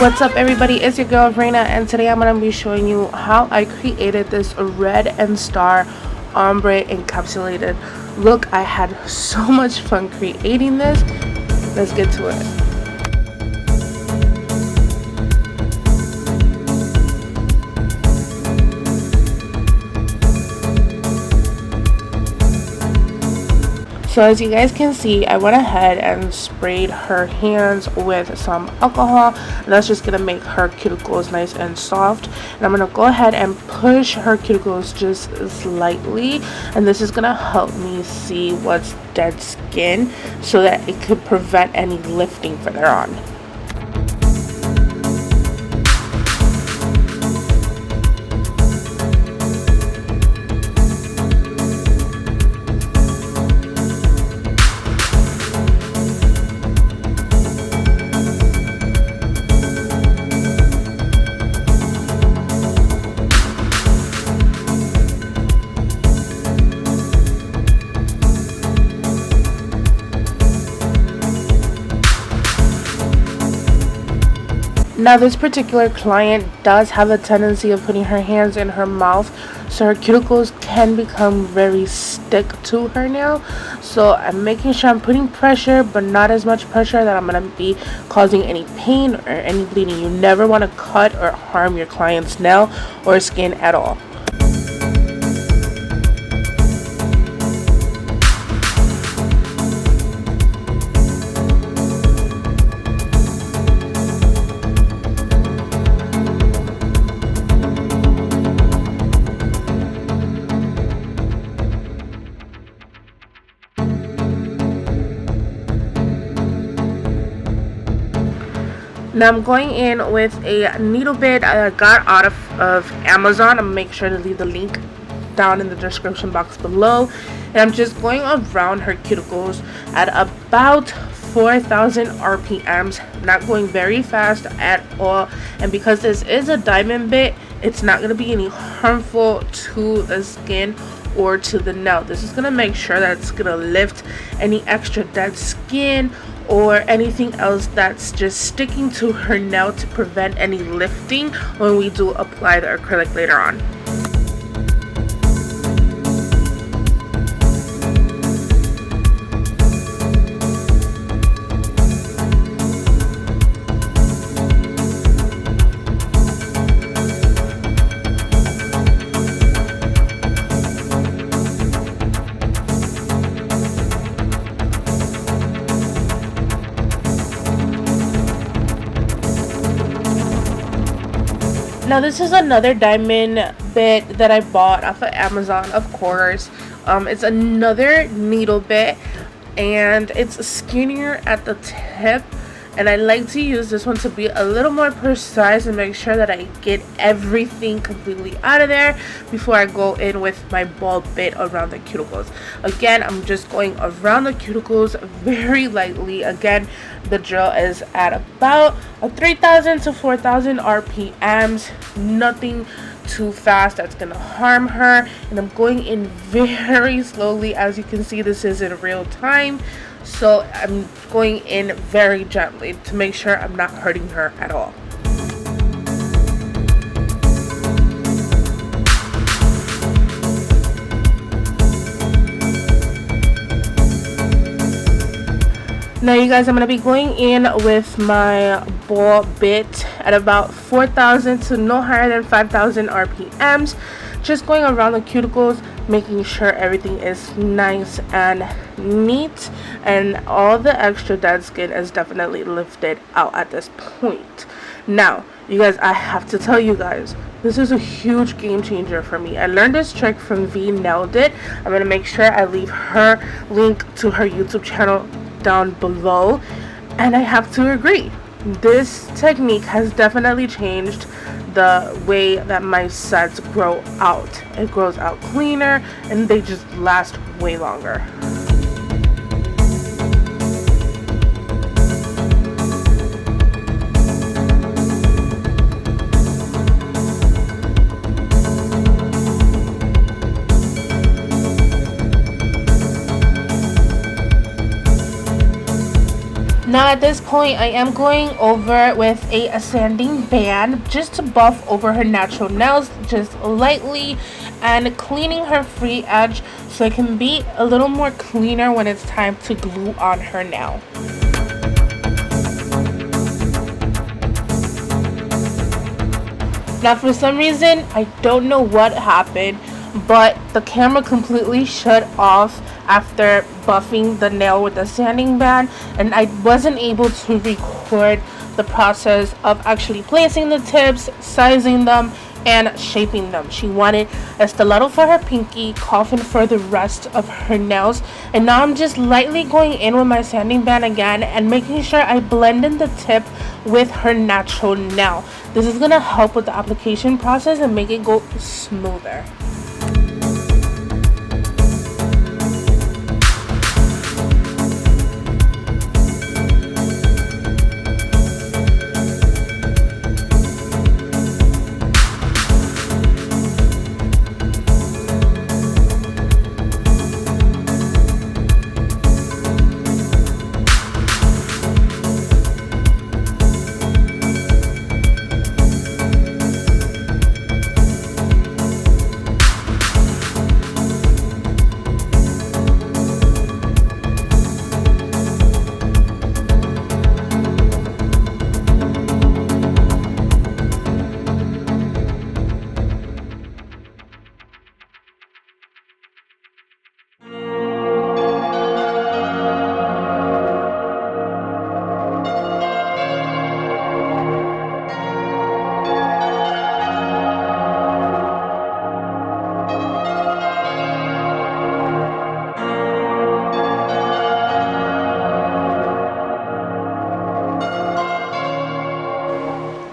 What's up everybody, it's your girl Reina, and today I'm going to be showing you how I created this red and star ombre encapsulated look. I had so much fun creating this. Let's get to it. So as you guys can see, I went ahead and sprayed her hands with some alcohol. That's just going to make her cuticles nice and soft. And I'm going to go ahead and push her cuticles just slightly. And this is going to help me see what's dead skin so that it could prevent any lifting further on. Now this particular client does have a tendency of putting her hands in her mouth, so her cuticles can become very stick to her nail. So I'm making sure I'm putting pressure, but not as much pressure that I'm going to be causing any pain or any bleeding. You never want to cut or harm your client's nail or skin at all. Now I'm going in with a needle bit I got out of Amazon. I'm going to make sure to leave the link down in the description box below. And I'm just going around her cuticles at about 4,000 RPMs, not going very fast at all. And because this is a diamond bit, it's not going to be any harmful to the skin or to the nail. This is going to make sure that it's going to lift any extra dead skin or anything else that's just sticking to her nail to prevent any lifting when we do apply the acrylic later on. Now this is another diamond bit that I bought off of Amazon, of course. It's another needle bit and it's skinnier at the tip, and I like to use this one to be a little more precise and make sure that I get everything completely out of there before I go in with my ball bit around the cuticles. Again, I'm just going around the cuticles very lightly. Again, the drill is at about 3,000 to 4,000 RPMs. Nothing too fast that's gonna harm her, and I'm going in very slowly. As you can see, this is in real time, so I'm going in very gently to make sure I'm not hurting her at all. Now you guys, I'm going to be going in with my ball bit at about 4,000 to no higher than 5,000 RPMs. Just going around the cuticles, making sure everything is nice and neat, and all the extra dead skin is definitely lifted out at this point. Now, you guys, I have to tell you guys, this is a huge game changer for me. I learned this trick from V Nailed It. I'm going to make sure I leave her link to her YouTube channel down below, and I have to agree, this technique has definitely changed the way that my sets grow out. It grows out cleaner and they just last way longer. Now at this point, I am going over with a sanding band just to buff over her natural nails just lightly and cleaning her free edge so it can be a little more cleaner when it's time to glue on her nail. Now for some reason, I don't know what happened, but the camera completely shut off after buffing the nail with the sanding band, and I wasn't able to record the process of actually placing the tips, sizing them, and shaping them. She wanted a stiletto for her pinky, coffin for the rest of her nails, and now I'm just lightly going in with my sanding band again and making sure I blend in the tip with her natural nail. This is gonna help with the application process and make it go smoother.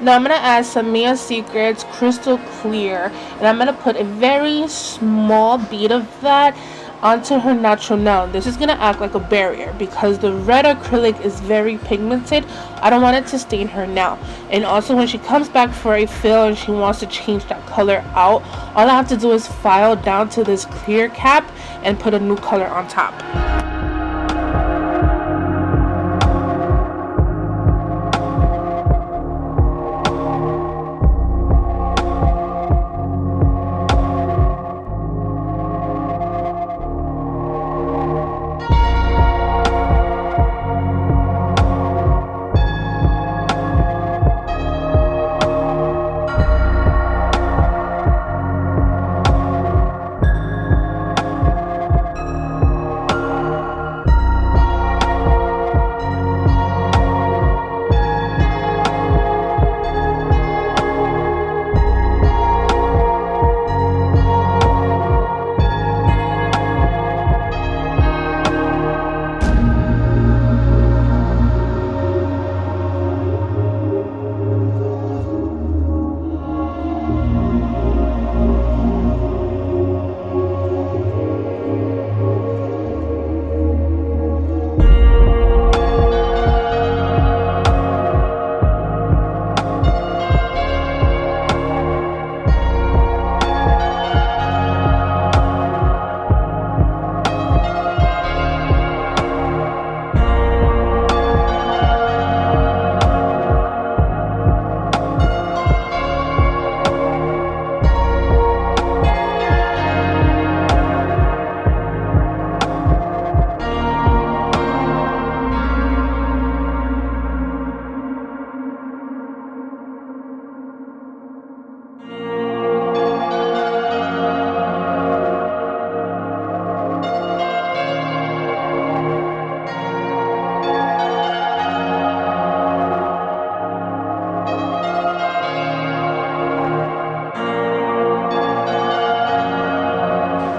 Now I'm going to add some Mia Secrets Crystal Clear, and I'm going to put a very small bead of that onto her natural nail. This is going to act like a barrier because the red acrylic is very pigmented. I don't want it to stain her nail. And also when she comes back for a fill and she wants to change that color out, all I have to do is file down to this clear cap and put a new color on top.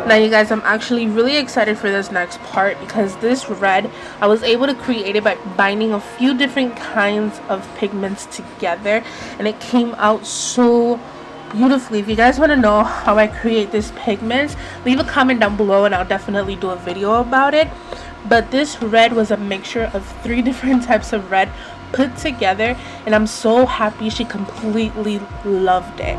Now you guys, I'm actually really excited for this next part because this red, I was able to create it by binding a few different kinds of pigments together, and it came out so beautifully. If you guys want to know how I create this pigments, leave a comment down below and I'll definitely do a video about it. But this red was a mixture of 3 different types of red put together, and I'm so happy she completely loved it.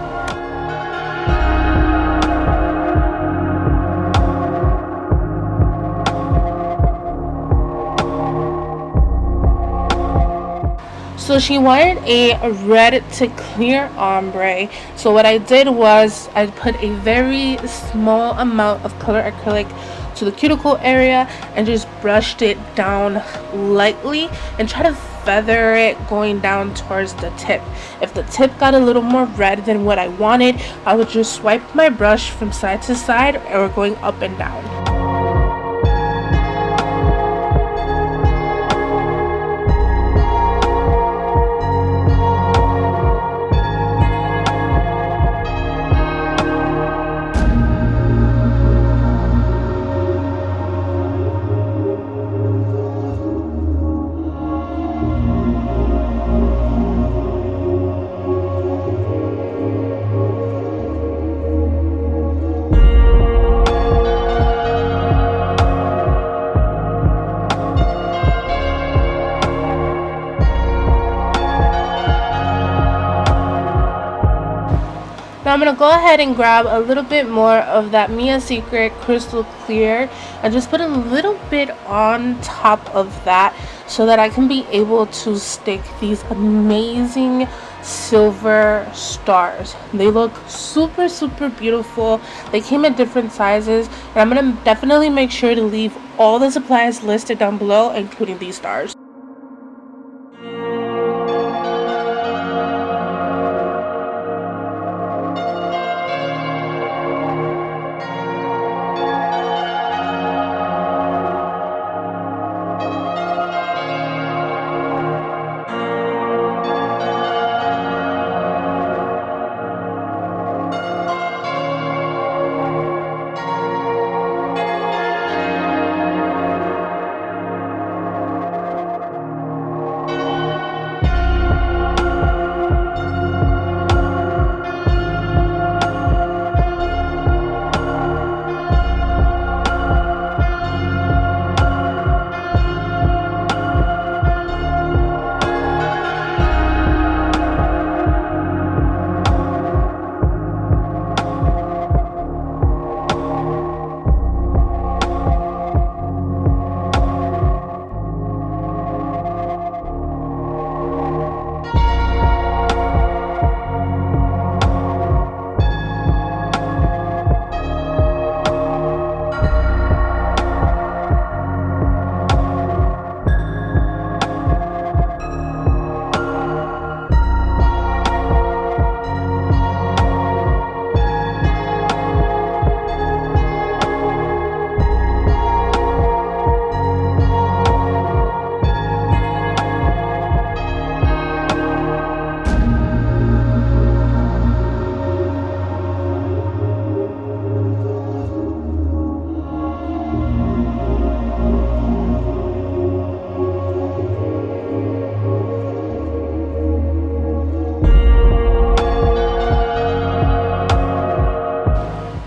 So she wanted a red to clear ombre. So what I did was I put a very small amount of color acrylic to the cuticle area and just brushed it down lightly and try to feather it going down towards the tip. If the tip got a little more red than what I wanted, I would just swipe my brush from side to side or going up and down. Now I'm going to go ahead and grab a little bit more of that Mia Secret Crystal Clear and just put a little bit on top of that so that I can be able to stick these amazing silver stars. They look super beautiful. They came in different sizes, and I'm going to definitely make sure to leave all the supplies listed down below, including these stars.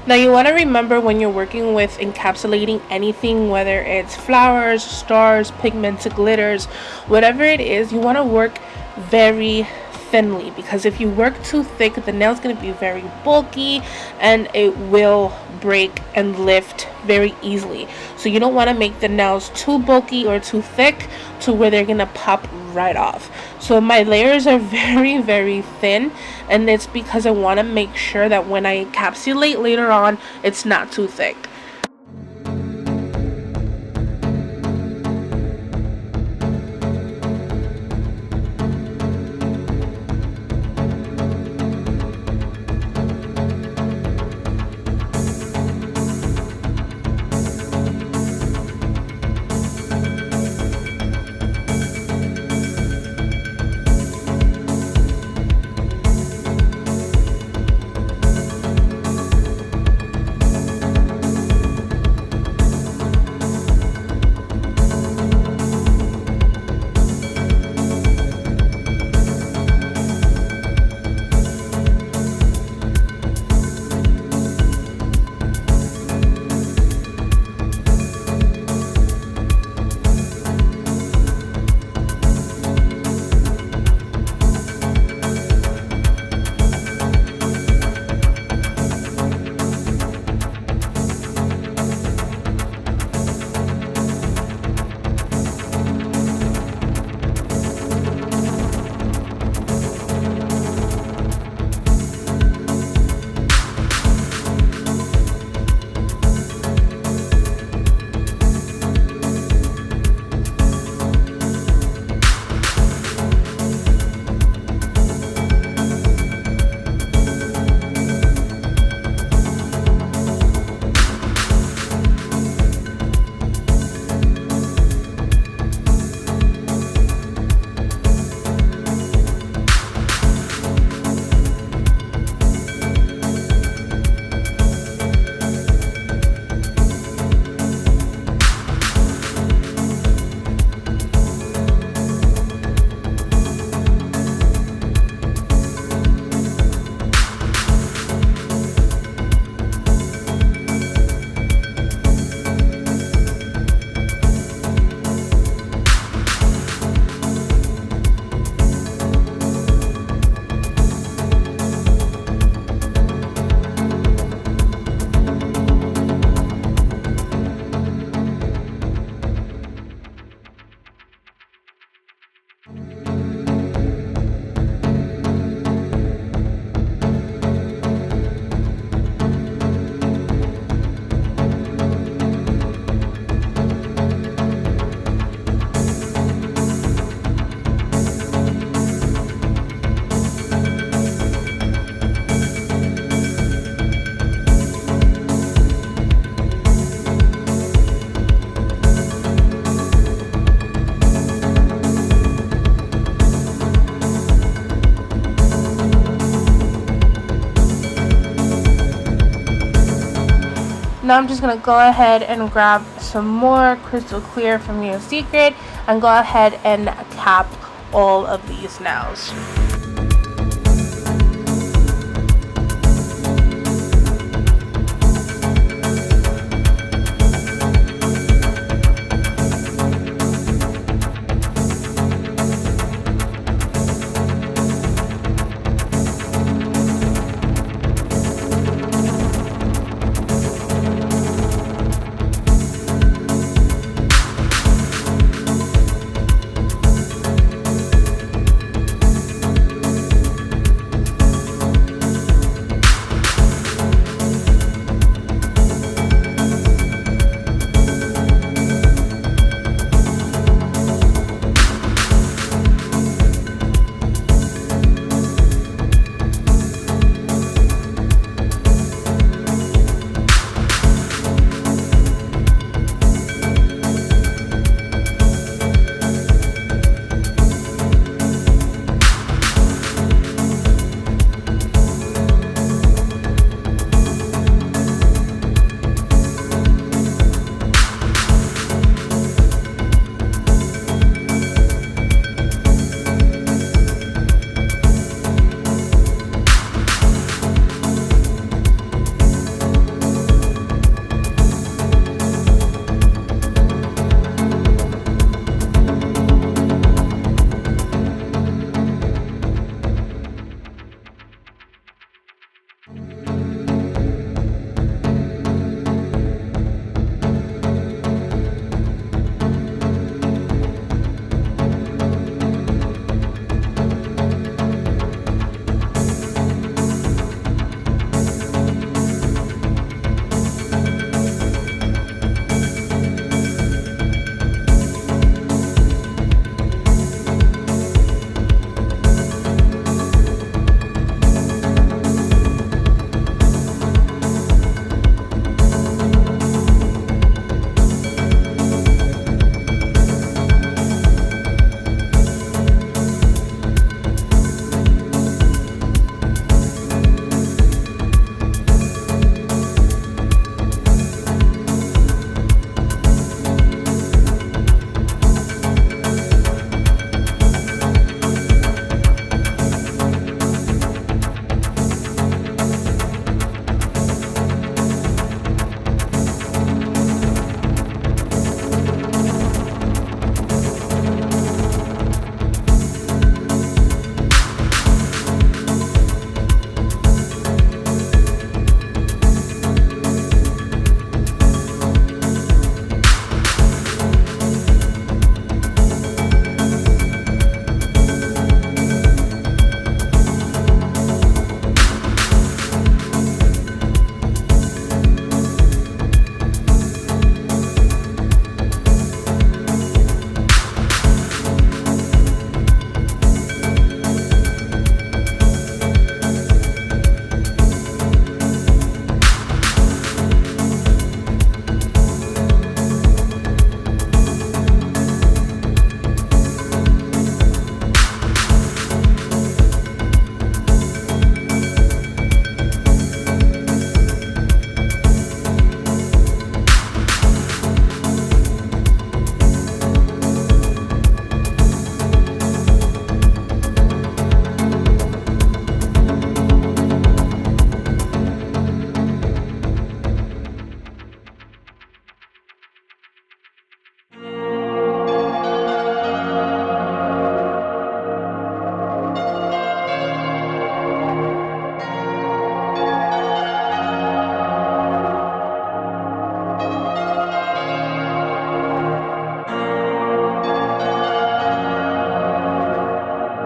Now you want to remember when you're working with encapsulating anything, whether it's flowers, stars, pigmented glitters, whatever it is, you want to work very thinly, because if you work too thick, the nail's going to be very bulky and it will break and lift very easily. So you don't want to make the nails too bulky or too thick to where they're going to pop right off. So my layers are very thin, and it's because I want to make sure that when I encapsulate later on, it's not too thick. Now I'm just going to go ahead and grab some more crystal clear from Your Secret and go ahead and cap all of these nails.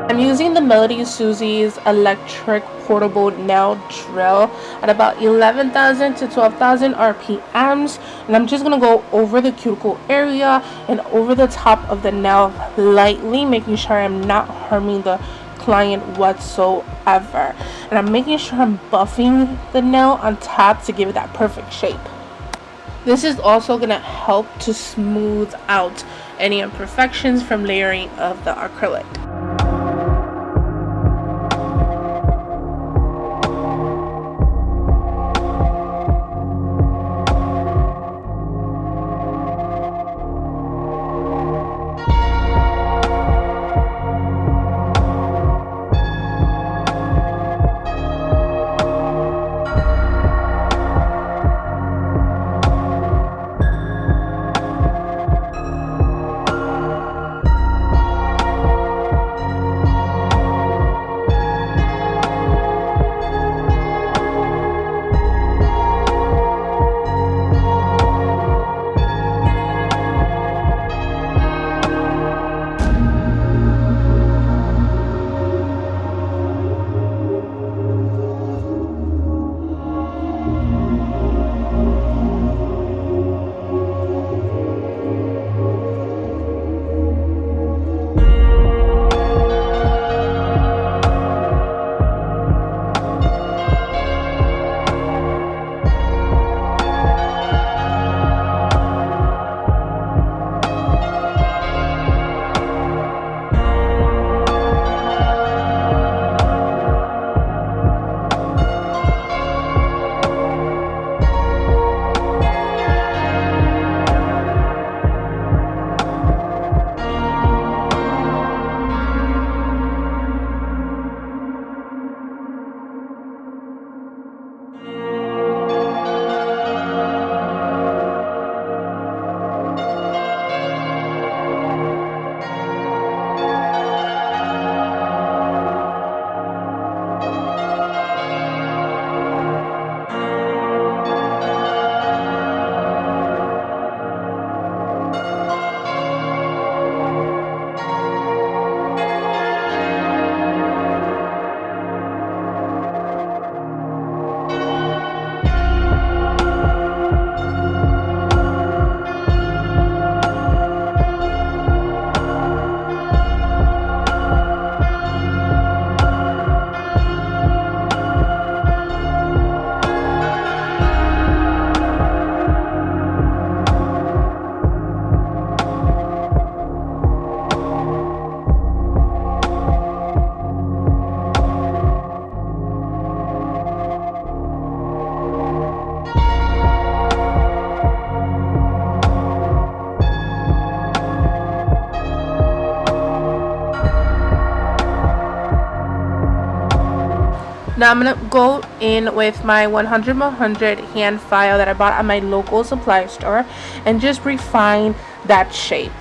I'm using the Melody Susie's electric portable nail drill at about 11,000 to 12,000 RPMs, and I'm just gonna go over the cuticle area and over the top of the nail lightly, making sure I'm not harming the client whatsoever. And I'm making sure I'm buffing the nail on top to give it that perfect shape. This is also gonna help to smooth out any imperfections from layering of the acrylic. Now I'm gonna go in with my 100x100 hand file that I bought at my local supply store and just refine that shape.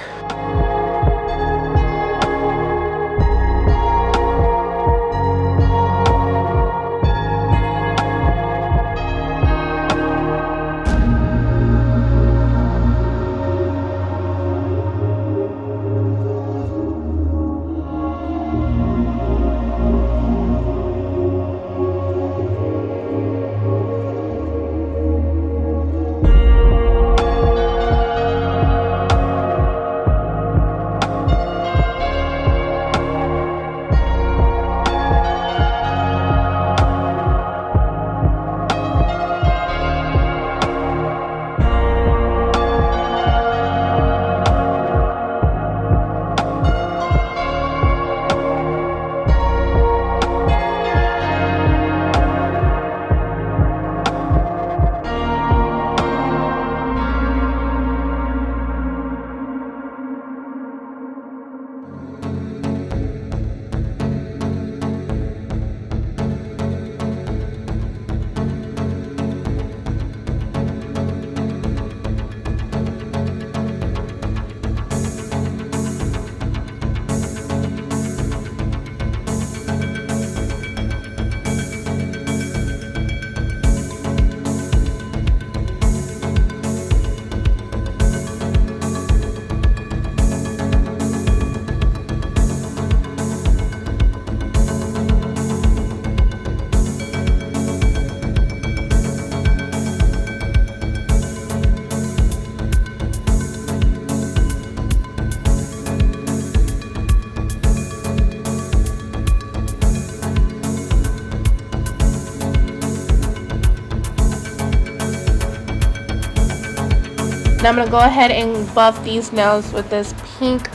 Now I'm going to go ahead and buff these nails with this pink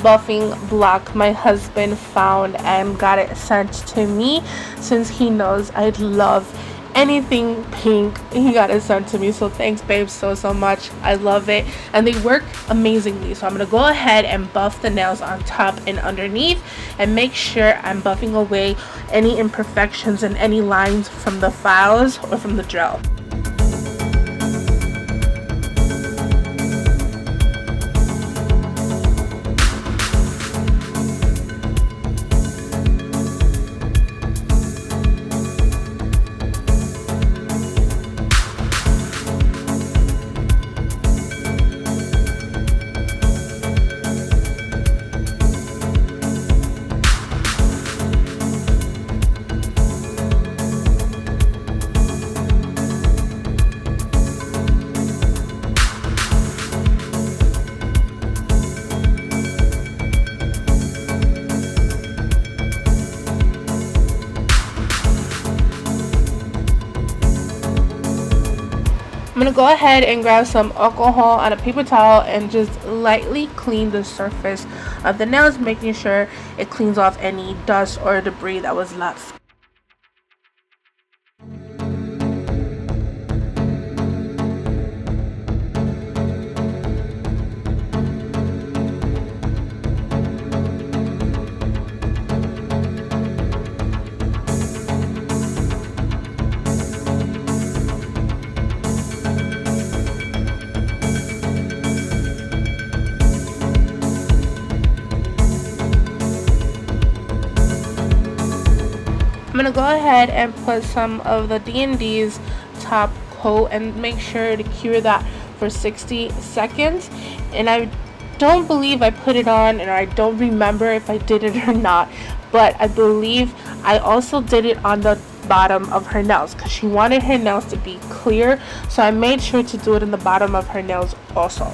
buffing block my husband found and got it sent to me since he knows I love anything pink. He got it sent to me, so thanks babe so much. I love it and they work amazingly. So I'm going to go ahead and buff the nails on top and underneath and make sure I'm buffing away any imperfections and any lines from the files or from the gel. I'm going to go ahead and grab some alcohol on a paper towel and just lightly clean the surface of the nails, making sure it cleans off any dust or debris that was left. I'm going to go ahead and put some of the D&D's top coat and make sure to cure that for 60 seconds. And I don't believe I put it on, and I don't remember if I did it or not, but I believe I also did it on the bottom of her nails because she wanted her nails to be clear, so I made sure to do it in the bottom of her nails also.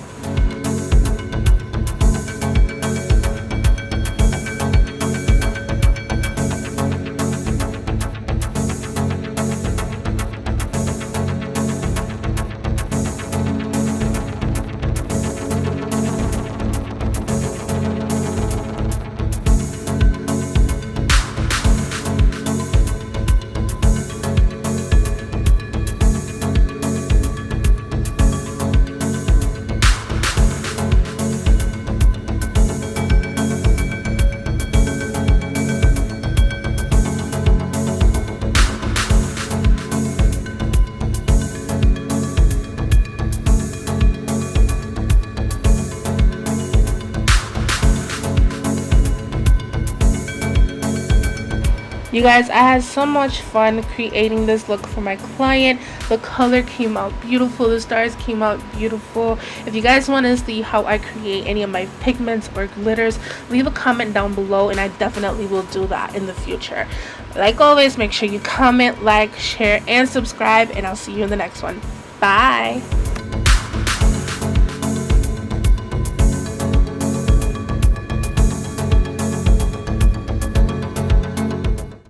You guys, I had so much fun creating this look for my client. The color came out beautiful, the stars came out beautiful. If you guys want to see how I create any of my pigments or glitters, leave a comment down below and I definitely will do that in the future. Like always, make sure you comment, like, share, and subscribe, and I'll see you in the next one. Bye!